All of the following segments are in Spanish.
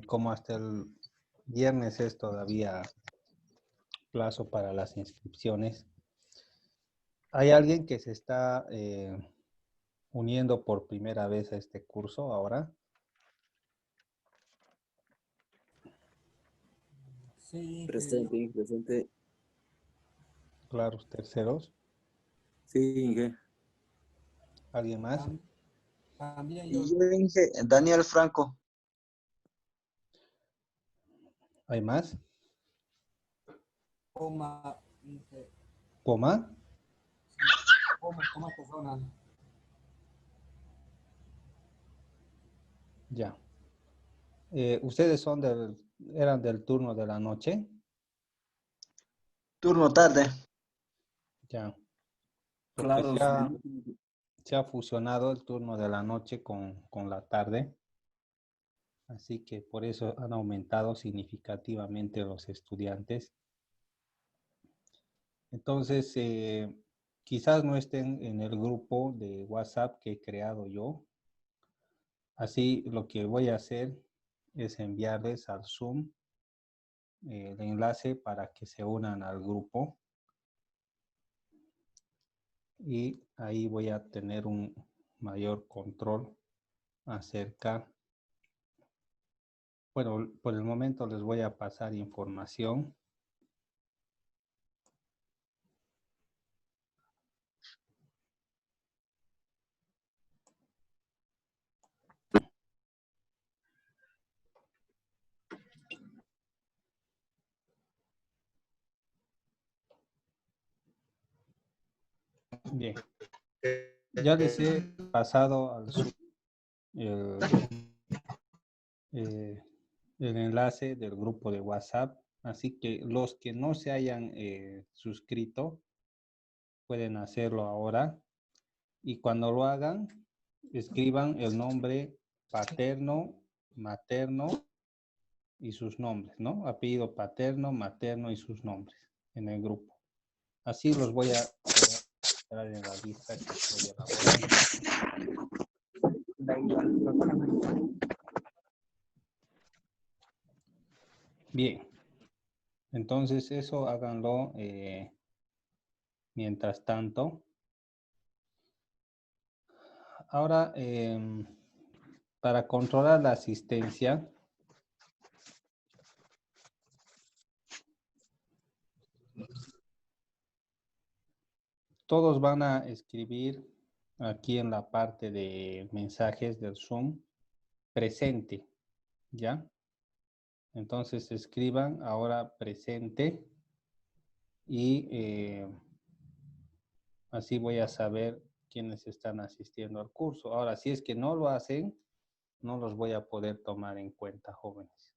Como hasta el viernes es todavía plazo para las inscripciones, ¿hay alguien que se está uniendo por primera vez a este curso ahora? Sí, Presente, presente. Claros terceros. Sí, Inge. ¿Alguien más? también Y yo, yo, Inge, Daniel Franco. ¿Hay más? coma, ¿Poma? coma personas. Ya. ¿Ustedes eran del turno de la noche? Turno tarde. Ya. Porque Claro. se ha fusionado el turno de la noche con la tarde. Así que por eso han aumentado significativamente los estudiantes. Entonces, quizás no estén en el grupo de WhatsApp que he creado yo. Así lo que voy a hacer es enviarles al Zoom el enlace para que se unan al grupo. Y ahí voy a tener un mayor control acerca. Bueno, por el momento les voy a pasar información. Bien, ya les he pasado al Zoom el, eh, el enlace del grupo de WhatsApp. Así que los que no se hayan suscrito pueden hacerlo ahora. Y cuando lo hagan, escriban el nombre paterno, materno y sus nombres, ¿no? Apellido paterno, materno y sus nombres en el grupo. Así los voy a entrar en la lista que estoy elaborando. Bien, entonces eso háganlo mientras tanto. Ahora, para controlar la asistencia, todos van a escribir aquí en la parte de mensajes del Zoom, presente, ¿ya? Entonces escriban ahora presente y así voy a saber quiénes están asistiendo al curso. Ahora, si es que no lo hacen, no los voy a poder tomar en cuenta, jóvenes.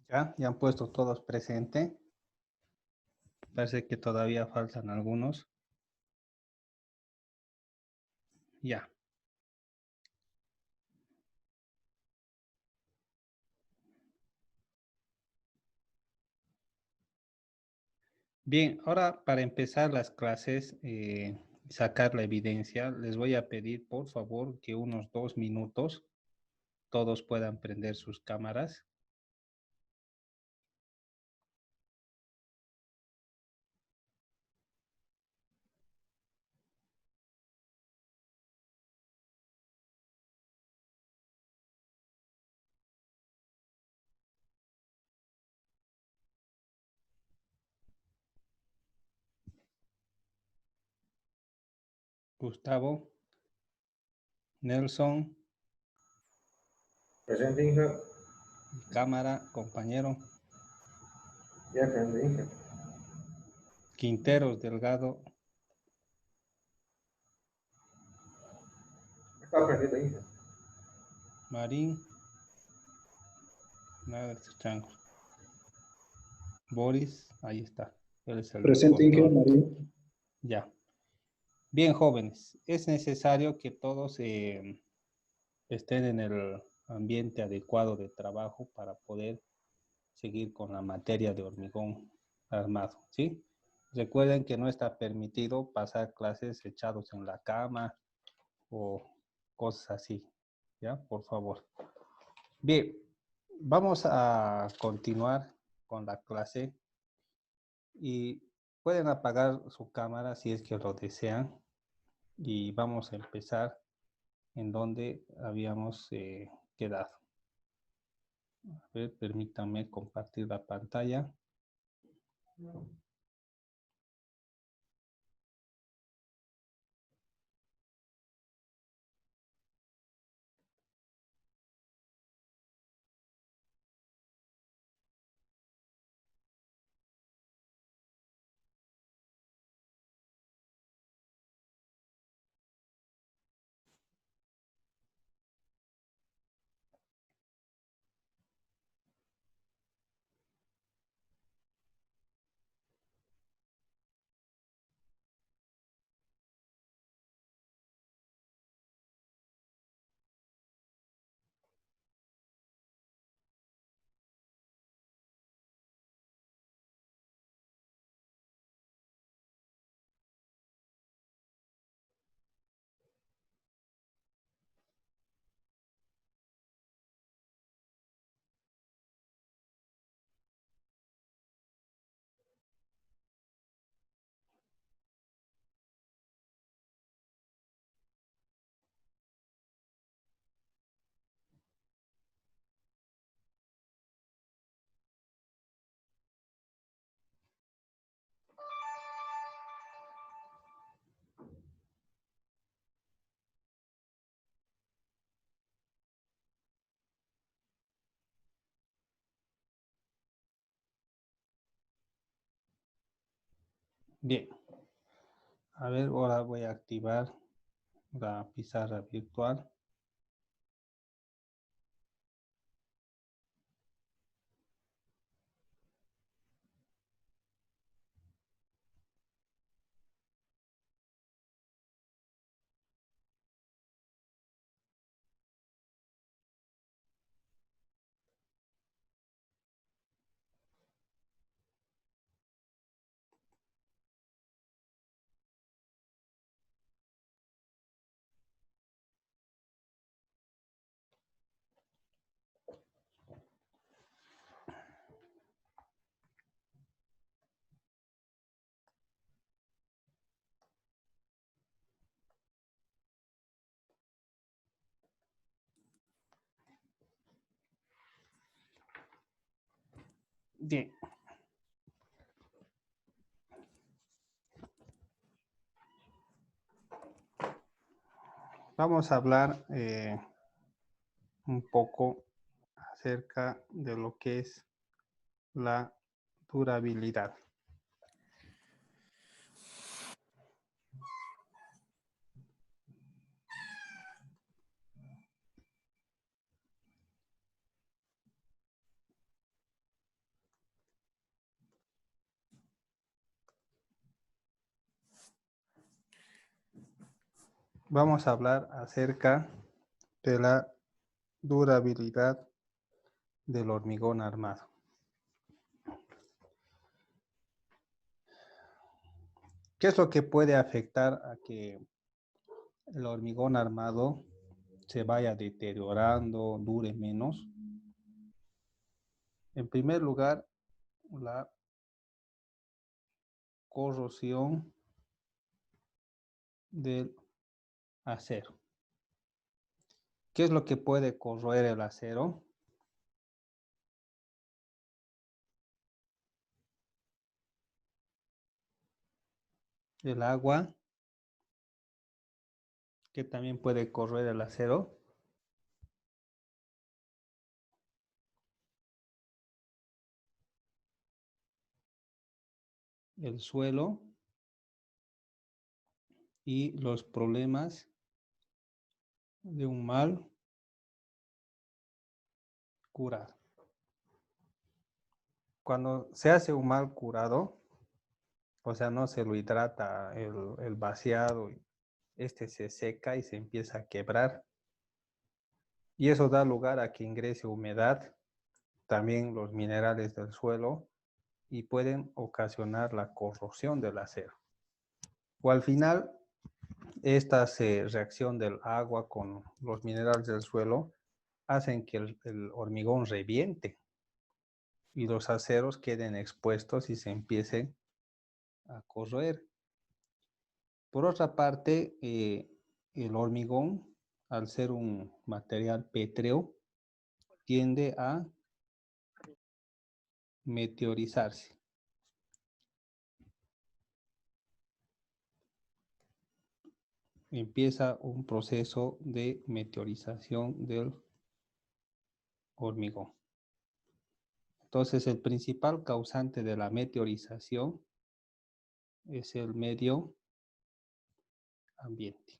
¿Ya han puesto todos presente? Parece que todavía faltan algunos. Ya. Bien, ahora para empezar las clases, sacar la evidencia, les voy a pedir por favor que unos 2 minutos todos puedan prender sus cámaras. Gustavo, Nelson, Presente, Inge. cámara, compañero, Ya presente, Inge. Quinteros, Delgado, Está presente, Inge. Marín, nada de changos. Boris, ahí está. Él es el del Presente, Inge, control. Marín. Ya. Bien, jóvenes, es necesario que todos estén en el ambiente adecuado de trabajo para poder seguir con la materia de hormigón armado, ¿sí? Recuerden que no está permitido pasar clases echados en la cama o cosas así, ¿ya? Por favor. Bien, vamos a continuar con la clase y pueden apagar su cámara si es que lo desean y vamos a empezar en donde habíamos quedado. A ver, permítanme compartir la pantalla. Bien, a ver, ahora voy a activar la pizarra virtual. Bien. Vamos a hablar un poco acerca de lo que es la durabilidad. Vamos a hablar acerca de la durabilidad del hormigón armado. ¿Qué es lo que puede afectar a que el hormigón armado se vaya deteriorando, dure menos? En primer lugar, la corrosión del acero. ¿Qué es lo que puede corroer el acero? El agua, que también puede corroer el acero. El suelo y los problemas de un mal curado. Cuando se hace un mal curado, o sea, no se lo hidrata el vaciado, este se seca y se empieza a quebrar. Y eso da lugar a que ingrese humedad, también los minerales del suelo, y pueden ocasionar la corrosión del acero. O al final, esta reacción del agua con los minerales del suelo hacen que el hormigón reviente y los aceros queden expuestos y se empiecen a corroer. Por otra parte, el hormigón, al ser un material pétreo, tiende a meteorizarse. Empieza un proceso de meteorización del hormigón. Entonces, el principal causante de la meteorización es el medio ambiente.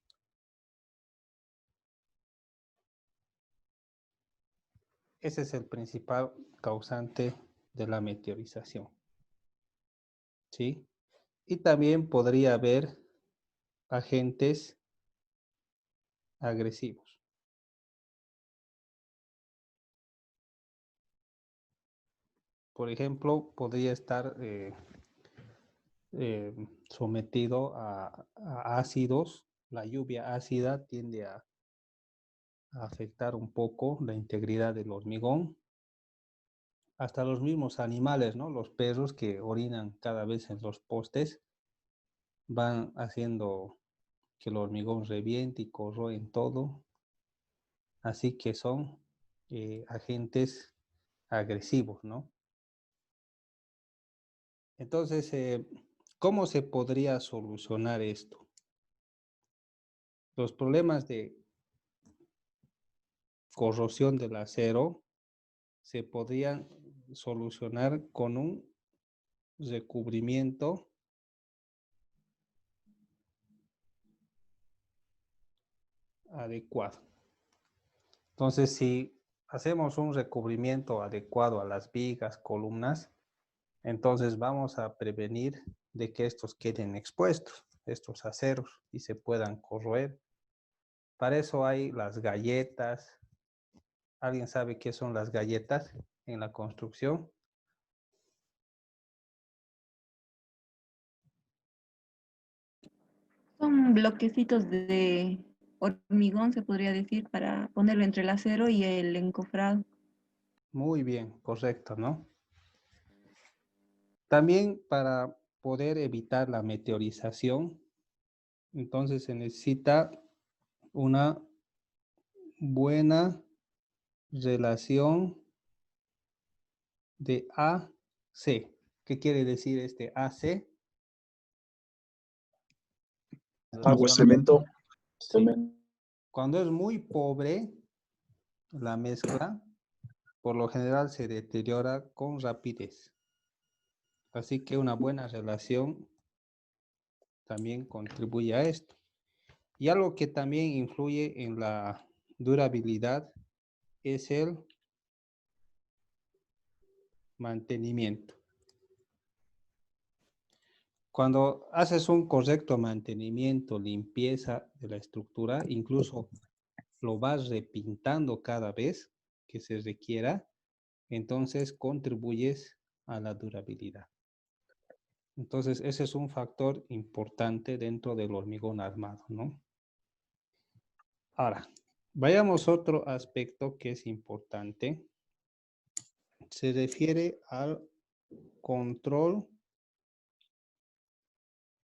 Ese es el principal causante de la meteorización. ¿Sí? Y también podría haber agentes agresivos. Por ejemplo, podría estar sometido a ácidos. La lluvia ácida tiende a afectar un poco la integridad del hormigón. Hasta los mismos animales, ¿no? Los perros que orinan cada vez en los postes van haciendo que el hormigón reviente y corroe en todo. Así que son agentes agresivos, ¿no? Entonces, ¿cómo se podría solucionar esto? Los problemas de corrosión del acero se podrían solucionar con un recubrimiento adecuado. Entonces, si hacemos un recubrimiento adecuado a las vigas, columnas, entonces vamos a prevenir de que estos queden expuestos, estos aceros, y se puedan corroer. Para eso hay las galletas. ¿Alguien sabe qué son las galletas en la construcción? Son bloquecitos de hormigón, se podría decir, para ponerlo entre el acero y el encofrado. Muy bien, correcto, ¿no? También para poder evitar la meteorización, entonces se necesita una buena relación de AC. ¿Qué quiere decir este AC? Agua, cemento. Sí. Cuando es muy pobre la mezcla, por lo general se deteriora con rapidez. Así que una buena relación también contribuye a esto. Y algo que también influye en la durabilidad es el mantenimiento. Cuando haces un correcto mantenimiento, limpieza de la estructura, incluso lo vas repintando cada vez que se requiera, entonces contribuyes a la durabilidad. Entonces, ese es un factor importante dentro del hormigón armado, ¿no? Ahora, vayamos a otro aspecto que es importante. Se refiere al control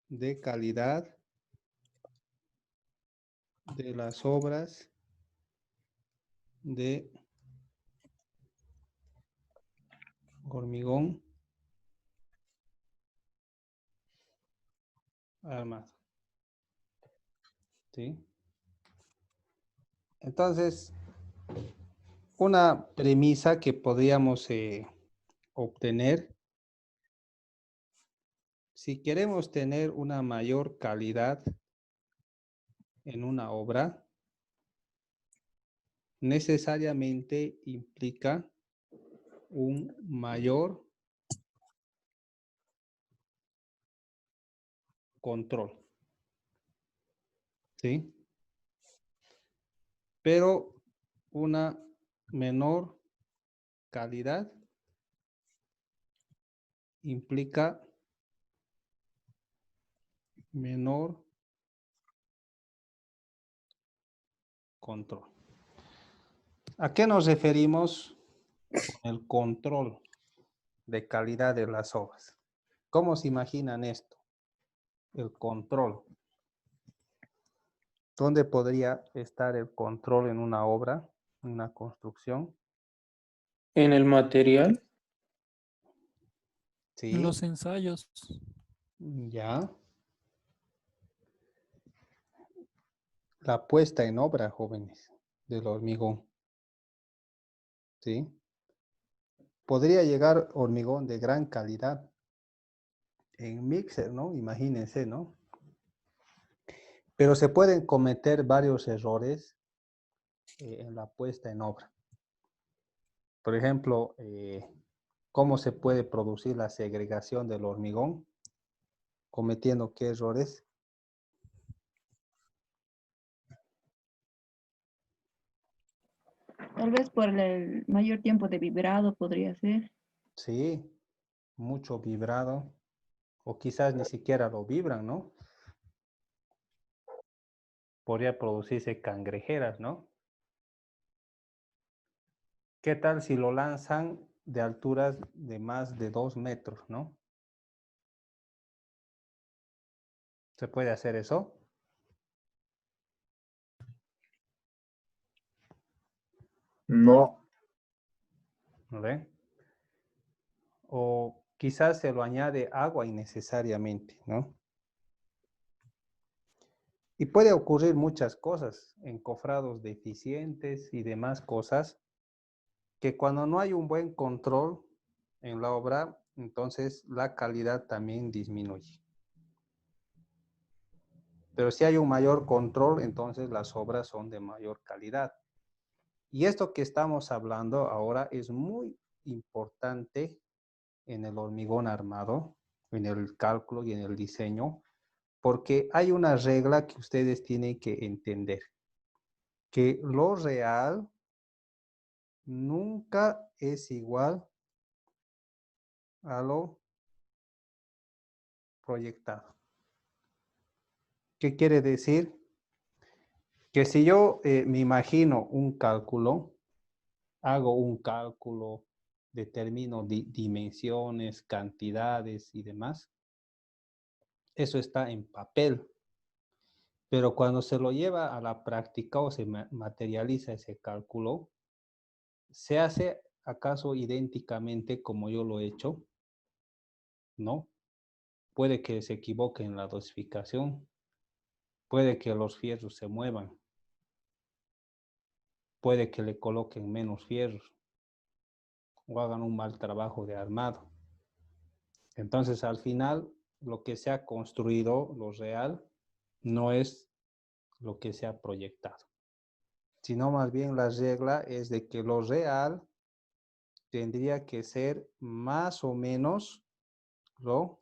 de calidad de las obras de hormigón armado. ¿Sí? Entonces, una premisa que podríamos obtener, si queremos tener una mayor calidad en una obra, necesariamente implica un mayor control, ¿sí? Pero una menor calidad implica menor control. ¿A qué nos referimos con el control de calidad de las obras? ¿Cómo se imaginan esto? El control. ¿Dónde podría estar el control en una obra, en una construcción? En el material, En Sí, los ensayos. ya. La puesta en obra, jóvenes, del hormigón. ¿Sí? Podría llegar hormigón de gran calidad en mixer, ¿no? Imagínense, ¿no? Pero se pueden cometer varios errores en la puesta en obra. Por ejemplo, ¿cómo se puede producir la segregación del hormigón? ¿Cometiendo qué errores? Tal vez por el mayor tiempo de vibrado podría ser. Sí, mucho vibrado. O quizás ni siquiera lo vibran, ¿no? Podría producirse cangrejeras, ¿no? ¿Qué tal si lo lanzan de alturas de más de 2 metros, ¿no? ¿Se puede hacer eso? No. ¿No ve? O quizás se lo añade agua innecesariamente, ¿no? Y puede ocurrir muchas cosas, encofrados deficientes y demás cosas, que cuando no hay un buen control en la obra, entonces la calidad también disminuye. Pero si hay un mayor control, entonces las obras son de mayor calidad. Y esto que estamos hablando ahora es muy importante en el hormigón armado, en el cálculo y en el diseño, porque hay una regla que ustedes tienen que entender, que lo real nunca es igual a lo proyectado. ¿Qué quiere decir? Que si yo me imagino un cálculo, hago un cálculo, determino dimensiones, cantidades y demás, eso está en papel. Pero cuando se lo lleva a la práctica o se materializa ese cálculo, ¿se hace acaso idénticamente como yo lo he hecho? No. Puede que se equivoque en la dosificación, puede que los fierros se muevan, puede que le coloquen menos fierros o hagan un mal trabajo de armado. Entonces, al final, lo que se ha construido, lo real, no es lo que se ha proyectado, sino más bien la regla es de que lo real tendría que ser más o menos lo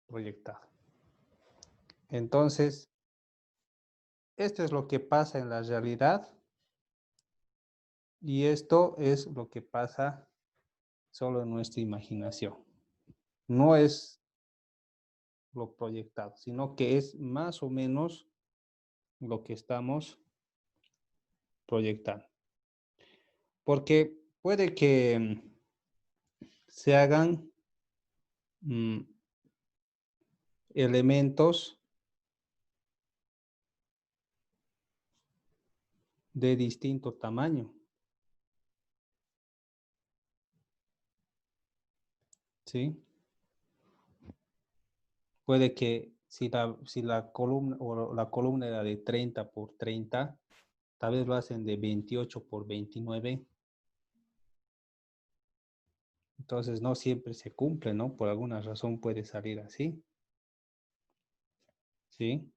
proyectado. Entonces, esto es lo que pasa en la realidad y esto es lo que pasa solo en nuestra imaginación. No es lo proyectado, sino que es más o menos lo que estamos proyectando. Porque puede que se hagan elementos de distinto tamaño. ¿sí? Puede que si la columna o la columna era de 30 por 30, tal vez lo hacen de 28 por 29. Entonces no siempre se cumple, ¿no? Por alguna razón puede salir así. ¿Sí?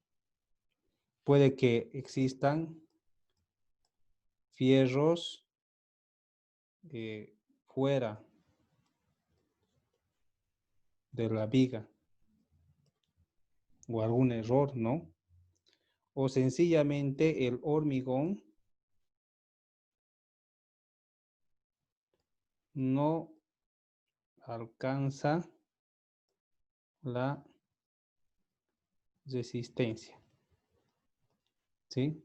Puede que existan fierros fuera de la viga o algún error, ¿no? O sencillamente el hormigón no alcanza la resistencia, ¿sí?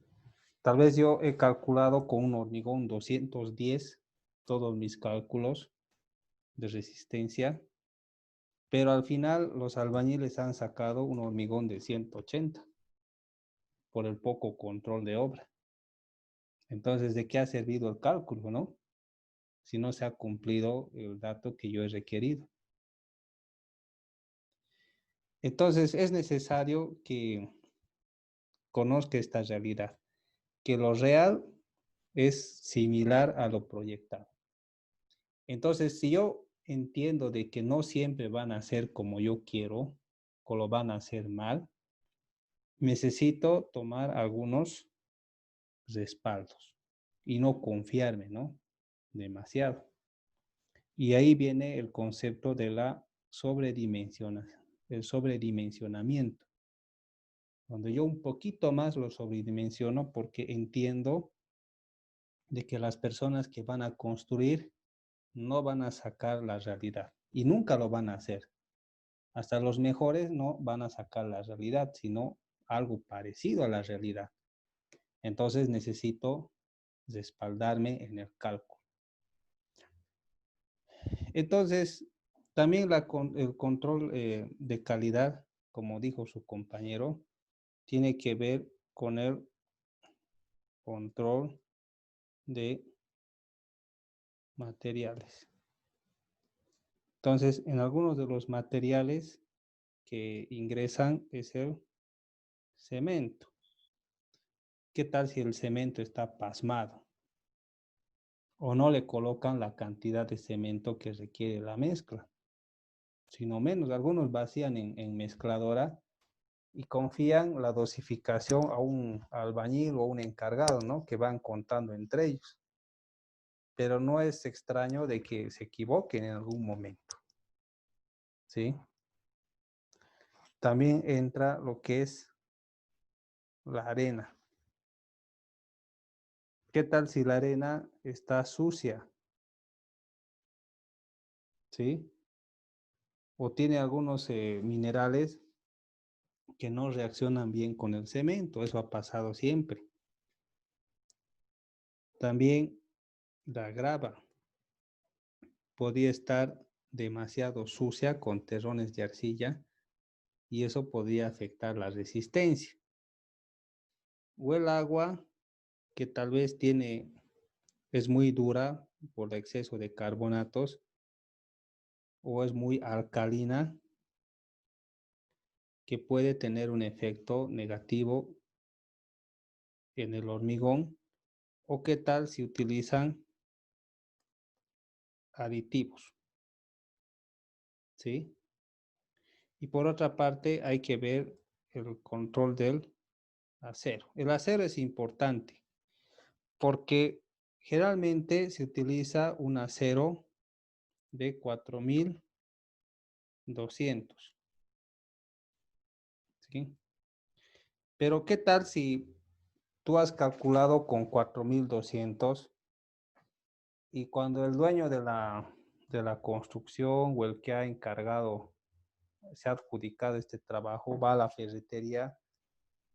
Tal vez yo he calculado con un hormigón 210 todos mis cálculos de resistencia, pero al final los albañiles han sacado un hormigón de 180 por el poco control de obra. Entonces, ¿de qué ha servido el cálculo, no? Si no se ha cumplido el dato que yo he requerido. Entonces, es necesario que conozca esta realidad, que lo real es similar a lo proyectado. Entonces, si yo entiendo de que no siempre van a ser como yo quiero, o lo van a hacer mal, necesito tomar algunos respaldos y no confiarme, ¿no? Demasiado. Y ahí viene el concepto de la sobredimensionación, el sobredimensionamiento, donde yo un poquito más lo sobredimensiono porque entiendo de que las personas que van a construir no van a sacar la realidad y nunca lo van a hacer. Hasta los mejores no van a sacar la realidad, sino algo parecido a la realidad. Entonces necesito respaldarme en el cálculo. Entonces, también el control de calidad, como dijo su compañero, tiene que ver con el control de materiales. Entonces, en algunos de los materiales que ingresan es el cemento. ¿Qué tal si el cemento está pasmado? O no le colocan la cantidad de cemento que requiere la mezcla, sino menos. Algunos vacían en mezcladora y confían la dosificación a un albañil o un encargado, ¿no? Que van contando entre ellos. Pero no es extraño de que se equivoquen en algún momento, ¿sí? También entra lo que es la arena. ¿Qué tal si la arena está sucia? ¿Sí? O tiene algunos minerales que no reaccionan bien con el cemento. Eso ha pasado siempre. También la grava podría estar demasiado sucia con terrones de arcilla y eso podría afectar la resistencia. O el agua que tal vez es muy dura por el exceso de carbonatos o es muy alcalina, que puede tener un efecto negativo en el hormigón. O qué tal si utilizan aditivos, ¿sí? Y por otra parte hay que ver el control del acero. El acero es importante porque generalmente se utiliza un acero de 4200, ¿sí? Pero ¿qué tal si tú has calculado con 4200 y cuando el dueño de la construcción o el que ha encargado, se ha adjudicado este trabajo, va a la ferretería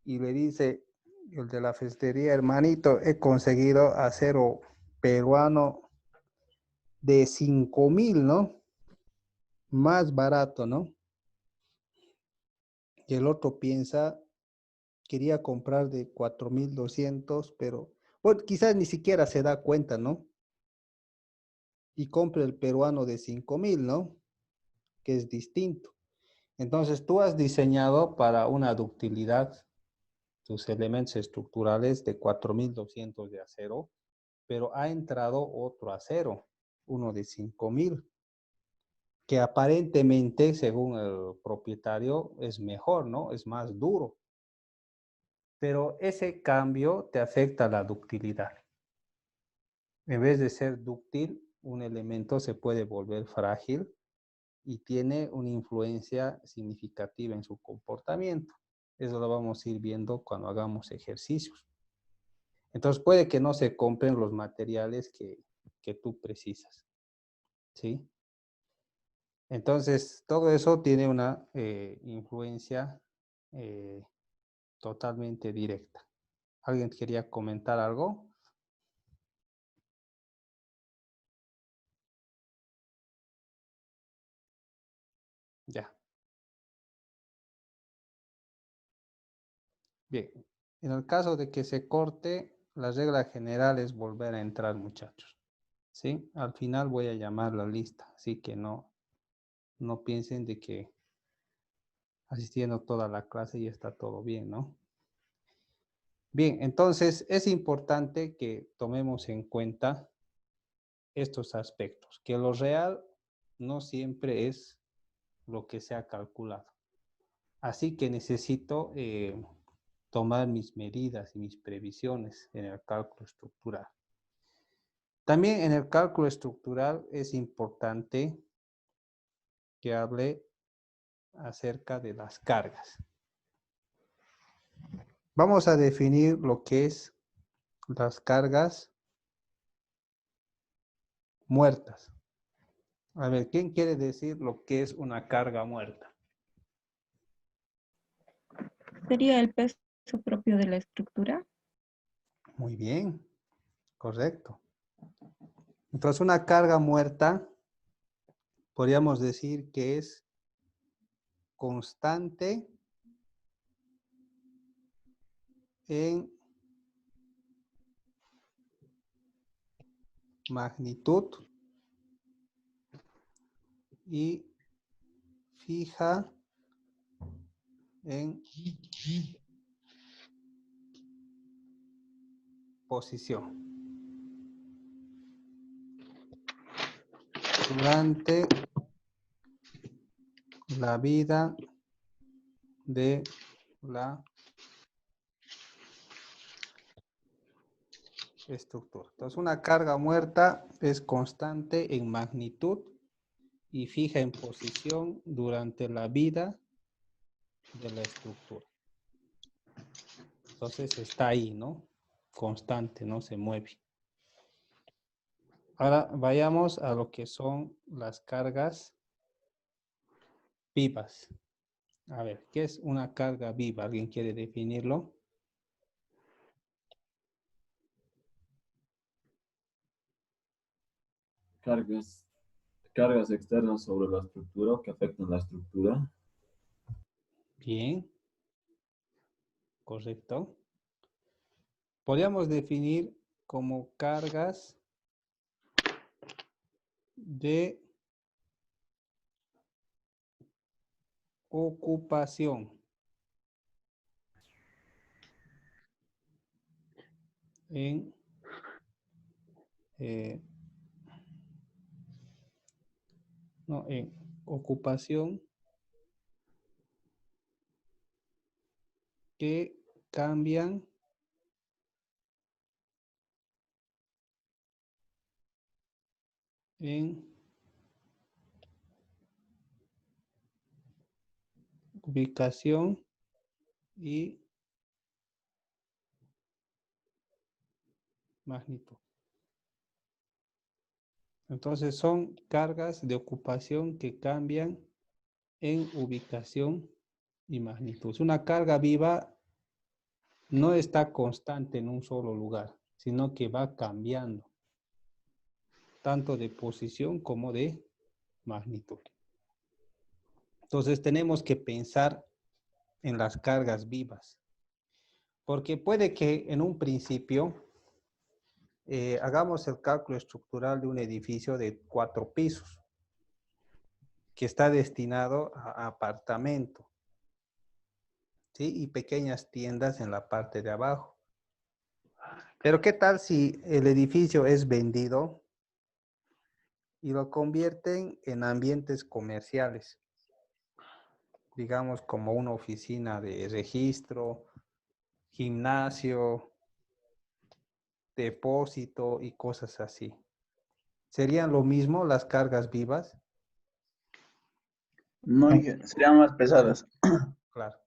y le dice el de la ferretería, hermanito, he conseguido acero peruano de 5000, ¿no? Más barato, ¿no? Y el otro piensa, quería comprar de 4200, pero bueno, quizás ni siquiera se da cuenta, ¿no? Y compra el peruano de 5000, ¿no? que es distinto. Entonces, tú has diseñado para una ductilidad tus elementos estructurales de 4200 de acero, pero ha entrado otro acero, uno de 5000, que aparentemente, según el propietario, es mejor, ¿no? Es más duro. Pero ese cambio te afecta la ductilidad. En vez de ser dúctil, un elemento se puede volver frágil y tiene una influencia significativa en su comportamiento. Eso lo vamos a ir viendo cuando hagamos ejercicios. Entonces puede que no se compren los materiales que tú precisas, ¿sí? Entonces todo eso tiene una influencia totalmente directa. ¿Alguien quería comentar algo? Ya. Bien. En el caso de que se corte, la regla general es volver a entrar, muchachos. ¿Sí? Al final voy a llamar la lista, así que no piensen de que asistiendo toda la clase ya está todo bien, ¿no? Bien, entonces es importante que tomemos en cuenta estos aspectos, que lo real no siempre es lo que se ha calculado. Así que necesito tomar mis medidas y mis previsiones en el cálculo estructural. También en el cálculo estructural es importante que hable acerca de las cargas. Vamos a definir lo que es las cargas muertas. A ver, ¿quién quiere decir lo que es una carga muerta? ¿Sería el peso propio de la estructura? Muy bien, correcto. Entonces, una carga muerta, podríamos decir que es constante en magnitud y fija en posición durante la vida de la estructura. Entonces, una carga muerta es constante en magnitud y fija en posición durante la vida de la estructura. Entonces, está ahí, ¿no? Constante, no se mueve. Ahora vayamos a lo que son las cargas vivas. A ver, ¿qué es una carga viva? ¿Alguien quiere definirlo? Cargas externas sobre la estructura o que afectan la estructura. Bien. Correcto. Podríamos definir como cargas de ocupación en ocupación que cambian en ubicación y magnitud. Entonces son cargas de ocupación que cambian en ubicación y magnitud. Una carga viva no está constante en un solo lugar, sino que va cambiando, tanto de posición como de magnitud. Entonces tenemos que pensar en las cargas vivas, porque puede que en un principio hagamos el cálculo estructural de un edificio de 4 pisos, que está destinado a apartamento, ¿sí? Y pequeñas tiendas en la parte de abajo. Pero ¿qué tal si el edificio es vendido y lo convierten en ambientes comerciales? Digamos como una oficina de registro, gimnasio, depósito y cosas así. ¿Serían lo mismo las cargas vivas? No, Inge, serían más pesadas. Claro.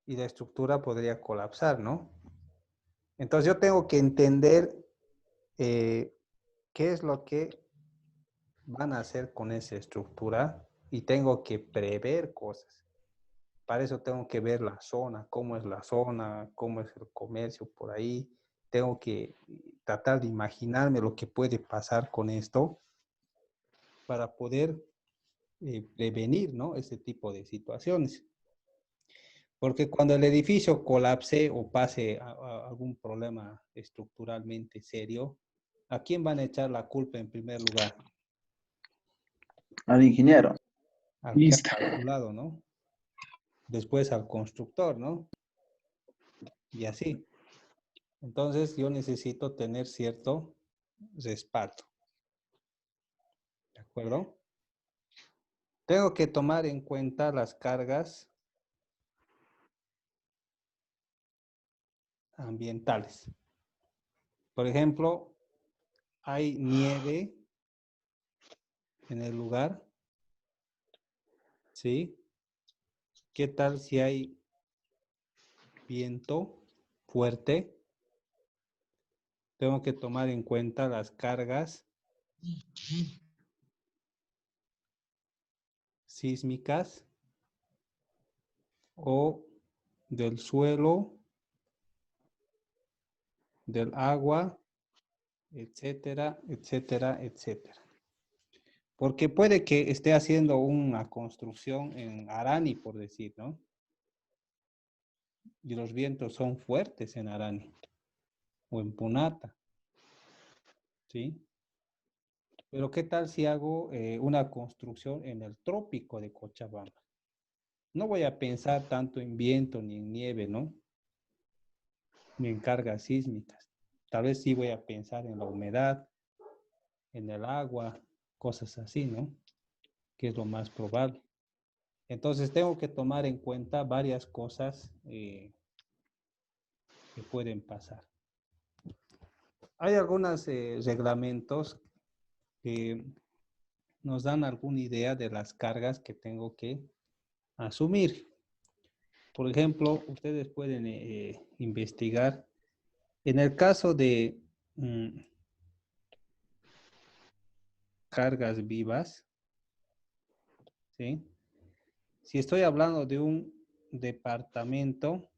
Y la estructura podría colapsar, ¿no? Entonces yo tengo que entender qué es lo que van a hacer con esa estructura y tengo que prever cosas. Para eso tengo que ver la zona, cómo es la zona, cómo es el comercio por ahí. Tengo que tratar de imaginarme lo que puede pasar con esto para poder prevenir, ¿no? Ese tipo de situaciones. Porque cuando el edificio colapse o pase a algún problema estructuralmente serio, ¿a quién van a echar la culpa en primer lugar? Al ingeniero. Al que ha Listo. calculado, ¿no? Después al constructor, ¿no? Y así. Entonces yo necesito tener cierto respaldo. ¿De acuerdo? Tengo que tomar en cuenta las cargas ambientales. Por ejemplo, hay nieve en el lugar, ¿sí? ¿Qué tal si hay viento fuerte? Tengo que tomar en cuenta las cargas sísmicas o del suelo, del agua, etcétera, etcétera, etcétera. Porque puede que esté haciendo una construcción en Arani, por decir, ¿no? Y los vientos son fuertes en Arani o en Punata, ¿sí? Pero ¿qué tal si hago una construcción en el trópico de Cochabamba? No voy a pensar tanto en viento ni en nieve, ¿no? Ni en cargas sísmicas. Tal vez sí voy a pensar en la humedad, en el agua, cosas así, ¿no? Que es lo más probable. Entonces tengo que tomar en cuenta varias cosas que pueden pasar. Hay algunos reglamentos que nos dan alguna idea de las cargas que tengo que asumir. Por ejemplo, ustedes pueden investigar en el caso de cargas vivas, ¿sí? Si estoy hablando de un departamento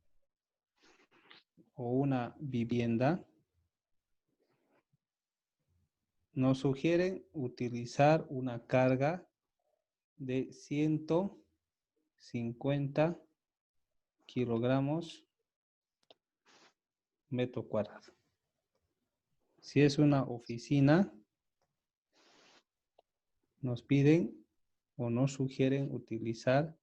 o una vivienda, nos sugieren utilizar una carga de 150 kilogramos metro cuadrado. Si es una oficina, nos piden o nos sugieren utilizar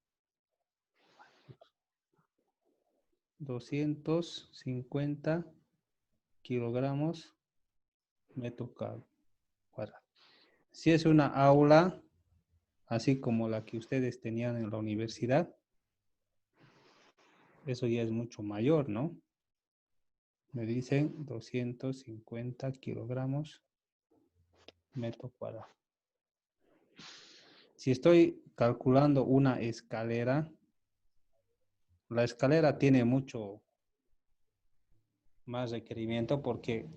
250 kilogramos metro cuadrado. Si es una aula, así como la que ustedes tenían en la universidad, eso ya es mucho mayor, ¿no? Me dicen 250 kilogramos metro cuadrado. Si estoy calculando una escalera, la escalera tiene mucho más requerimiento porque,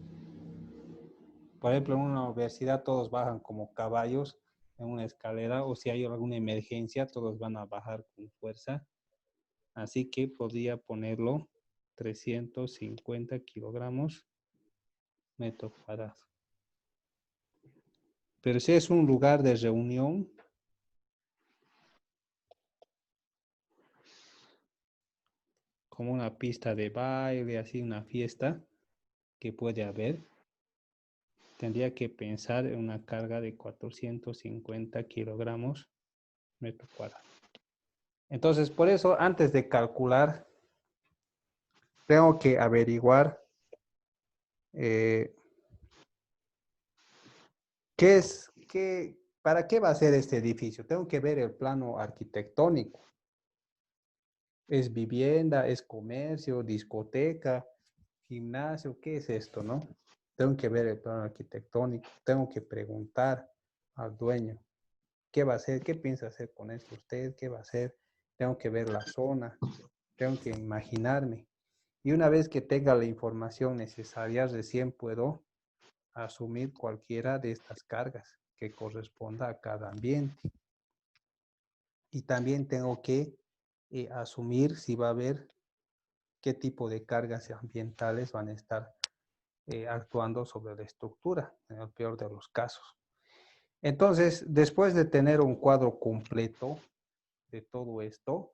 por ejemplo, en una universidad todos bajan como caballos en una escalera o si hay alguna emergencia todos van a bajar con fuerza. Así que podría ponerlo 350 kilogramos metro cuadrado. Pero si es un lugar de reunión, como una pista de baile, así una fiesta que puede haber, tendría que pensar en una carga de 450 kilogramos metro cuadrado. Entonces, por eso, antes de calcular, tengo que averiguar ¿para qué va a ser este edificio? Tengo que ver el plano arquitectónico. ¿Es vivienda? ¿Es comercio? ¿Discoteca? ¿Gimnasio? ¿Qué es esto, no? Tengo que ver el plano arquitectónico. Tengo que preguntar al dueño. ¿Qué va a hacer? ¿Qué piensa hacer con esto usted? ¿Qué va a hacer? Tengo que ver la zona. Tengo que imaginarme. Y una vez que tenga la información necesaria, recién puedo asumir cualquiera de estas cargas que corresponda a cada ambiente. Y también tengo que asumir si va a haber qué tipo de cargas ambientales van a estar actuando sobre la estructura, en el peor de los casos. Entonces, después de tener un cuadro completo de todo esto,